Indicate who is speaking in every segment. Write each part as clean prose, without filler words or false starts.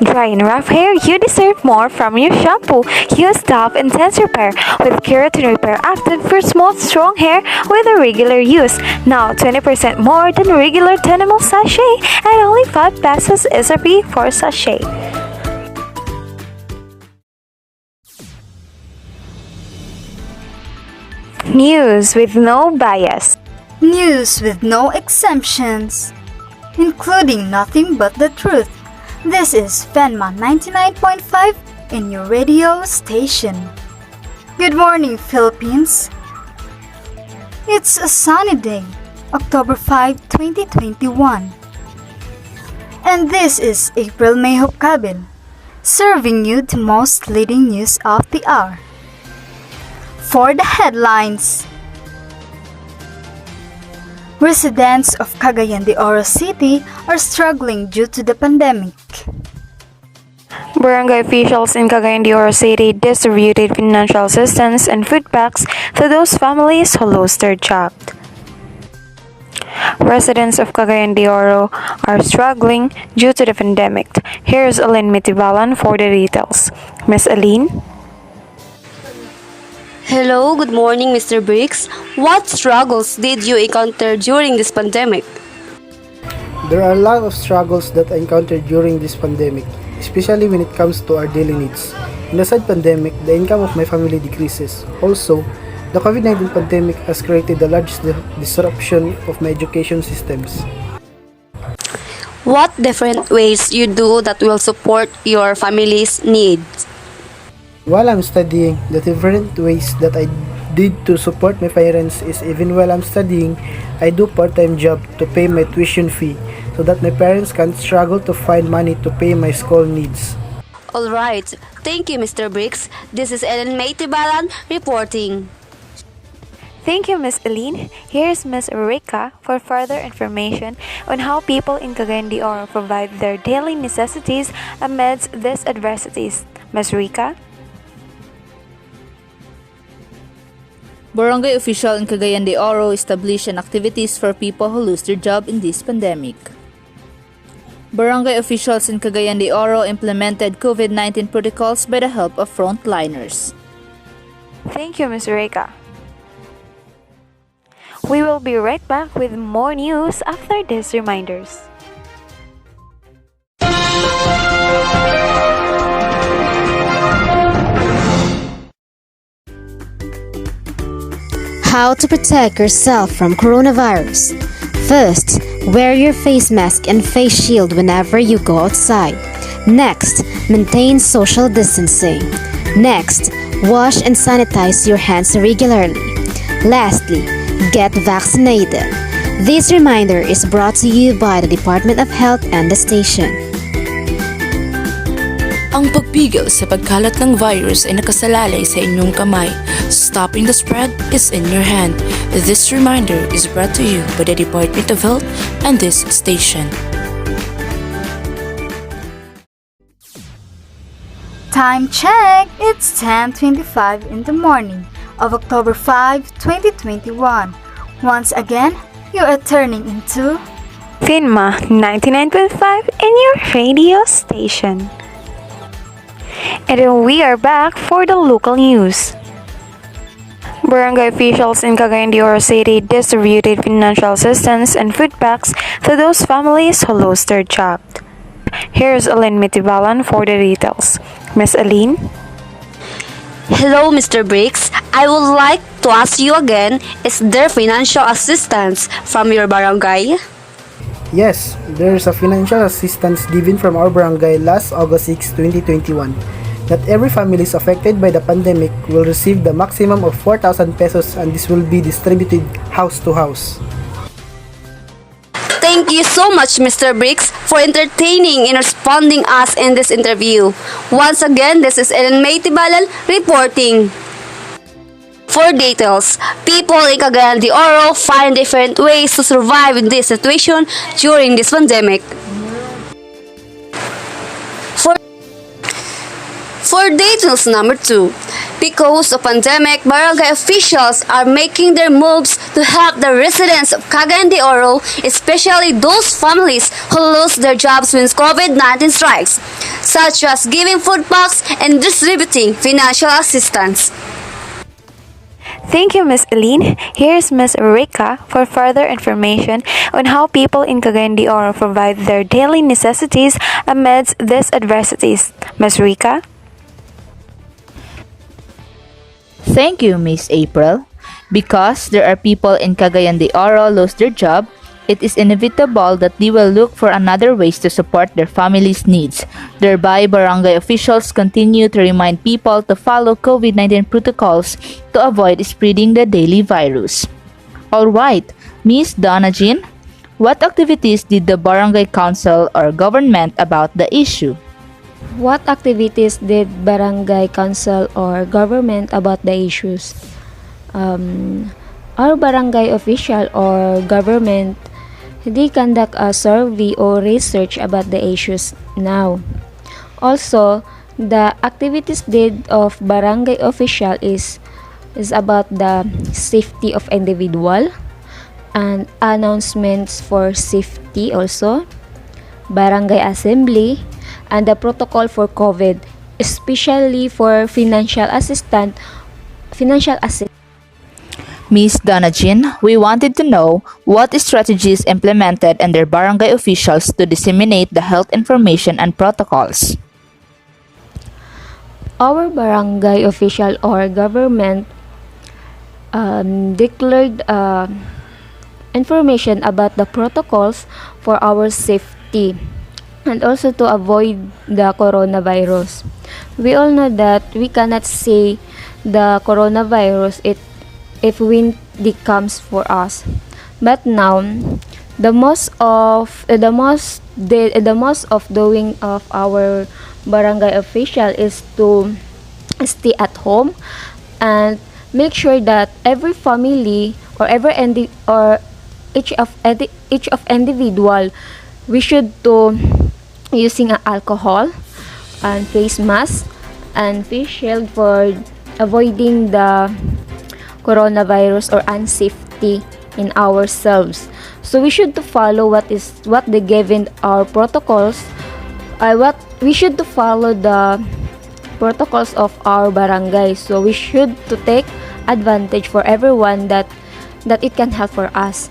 Speaker 1: Dry and rough hair, you deserve more from your shampoo. Use Dove Intense Repair with Keratin Repair Active for smooth, strong hair with a regular use. Now 20% more than regular Tenable sachet and only 5 pesos SRP for sachet. News with no bias.
Speaker 2: News with no exemptions, including nothing but the truth. This is FENMA 99.5 in your radio station. Good morning, Philippines. It's a sunny day, October 5, 2021. And this is April Mayhop Kabil, serving you the most leading news of the hour. For the headlines, residents of Cagayan de Oro City are struggling due to the pandemic.
Speaker 1: Barangay officials in Cagayan de Oro City distributed financial assistance and food packs to those families who lost their job. Residents of Cagayan de Oro are struggling due to the pandemic. Here's Aline Mitibalan for the details. Miss Aline?
Speaker 3: Hello, good morning, Mr. Briggs. What struggles did you encounter during this pandemic?
Speaker 4: There are a lot of struggles that I encountered during this pandemic, especially when it comes to our daily needs. In the said pandemic, the income of my family decreases. Also, the COVID-19 pandemic has created the largest disruption of my education systems.
Speaker 3: What different ways you do that will support your family's needs?
Speaker 4: While I'm studying, the different ways that I did to support my parents is even while I'm studying, I do part-time job to pay my tuition fee so that my parents can't struggle to find money to pay my school needs.
Speaker 3: Alright, thank you, Mr. Briggs. This is Ellen May Tibalan reporting.
Speaker 1: Thank you, Miss Aline. Here's Miss Rika for further information on how people in Cagayan de Oro provide their daily necessities amidst these adversities. Miss Rika?
Speaker 5: Barangay official in Cagayan de Oro established an activities for people who lose their job in this pandemic. Barangay officials in Cagayan de Oro implemented COVID-19 protocols by the help of frontliners.
Speaker 1: Thank you, Miss Rika. We will be right back with more news after these reminders.
Speaker 6: How to protect yourself from coronavirus. First, wear your face mask and face shield whenever you go outside. Next, maintain social distancing. Next, wash and sanitize your hands regularly. Lastly, get vaccinated. This reminder is brought to you by the Department of Health and the station.
Speaker 7: Ang pagpigil sa pagkalat ng virus ay nakasalalay sa inyong kamay. Stopping the spread is in your hand. This reminder is brought to you by the Department of Health and this station.
Speaker 2: Time check! It's 10:25 in the morning of October 5, 2021. Once again, you are turning into
Speaker 1: FENMA 99.5 in your radio station. And we are back for the local news. Barangay officials in Cagayan de Oro City distributed financial assistance and food packs to those families who lost their job. Here's Aline Mitibalan for the details. Miss Aline?
Speaker 3: Hello, Mr. Briggs. I would like to ask you again, is there financial assistance from your barangay?
Speaker 4: Yes, there is a financial assistance given from our barangay last August 6, 2021. That every family affected by the pandemic will receive the maximum of 4,000 pesos and this will be distributed house to house.
Speaker 3: Thank you so much, Mr. Briggs, for entertaining and responding us in this interview. Once again, this is Ellen May Tibalan reporting. For details, people in Cagayan de Oro find different ways to survive in this situation during this pandemic. For For details number 2, because of pandemic, barangay officials are making their moves to help the residents of Cagayan de Oro, especially those families who lose their jobs when COVID-19 strikes, such as giving food packs and distributing financial assistance.
Speaker 1: Thank you, Miss Eileen. Here's Miss Rika for further information on how people in Cagayan de Oro provide their daily necessities amidst these adversities. Miss Rika?
Speaker 5: Thank you, Miss April. Because there are people in Cagayan de Oro lose their job, it is inevitable that they will look for another ways to support their family's needs. Thereby, barangay officials continue to remind people to follow COVID-19 protocols to avoid spreading the daily virus. Alright, Miss Donna Jean, what activities did the barangay council or government about the issue?
Speaker 8: What activities did barangay council or government about the issues? Our barangay official or government, they conduct a survey or research about the issues now. Also, the activities did of barangay official is about the safety of individual and announcements for safety also, barangay assembly, and the protocol for COVID, especially for financial assistance.
Speaker 5: Miss Donna Jean, we wanted to know what strategies implemented under barangay officials to disseminate the health information and protocols.
Speaker 8: Our barangay official or government declared information about the protocols for our safety and also to avoid the coronavirus. We all know that we cannot say the coronavirus if when it comes for us. But now, the most of doing of our barangay official is to stay at home and make sure that every family or each of individual, we should to using alcohol and face mask and face shield for avoiding the coronavirus or unsafety in ourselves. So we should to follow what they given our protocols. What we should to follow the protocols of our barangay. So we should to take advantage for everyone that it can help for us.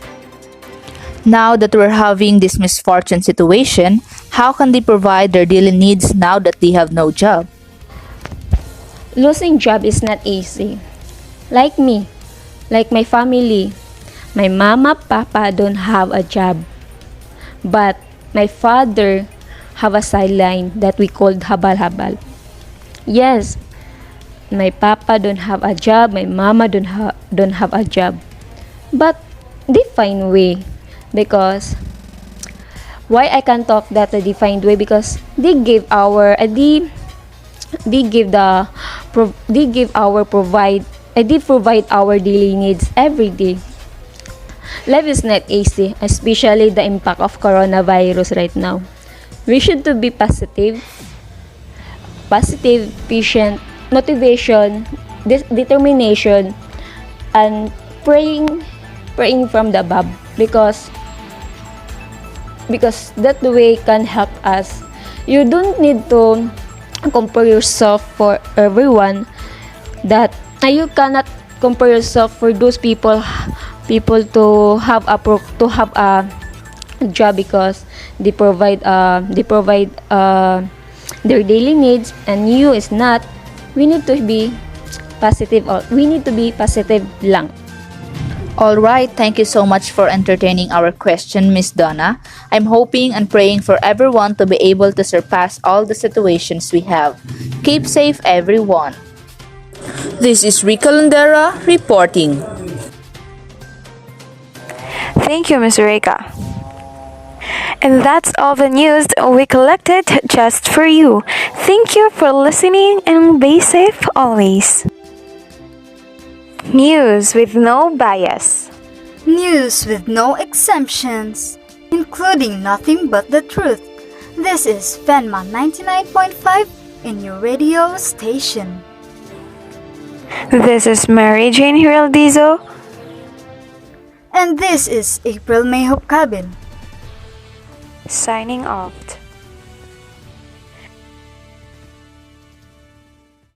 Speaker 5: Now that we're having this misfortune situation, how can they provide their daily needs now that they have no job?
Speaker 8: Losing job is not easy. Like me, like my family, my mama, papa don't have a job. But my father have a sideline that we called habal-habal. Yes, my papa don't have a job, my mama don't have a job. But they find way. Because why I can talk that a defined way, because they give our provide our daily needs every day. Life is not easy, especially the impact of coronavirus right now. We should to be positive, patient, motivation, determination, and praying from the above, because that way can help us. You don't need to compare yourself for everyone, that you cannot compare yourself for those people to have a job, because they provide their daily needs and you is not. We need to be positive, or we need to be positive lang.
Speaker 5: Alright, thank you so much for entertaining our question, Miss Donna. I'm hoping and praying for everyone to be able to surpass all the situations we have. Keep safe, everyone. This is Rica Landera reporting.
Speaker 1: Thank you, Ms. Rika. And that's all the news we collected just for you. Thank you for listening and be safe always. News with no bias.
Speaker 2: News with no exemptions, including nothing but the truth. This is FENMA 99.5 in your radio station.
Speaker 1: This is Mary Jane Hiraldizo.
Speaker 2: And this is April May Hopkabin.
Speaker 1: Signing off.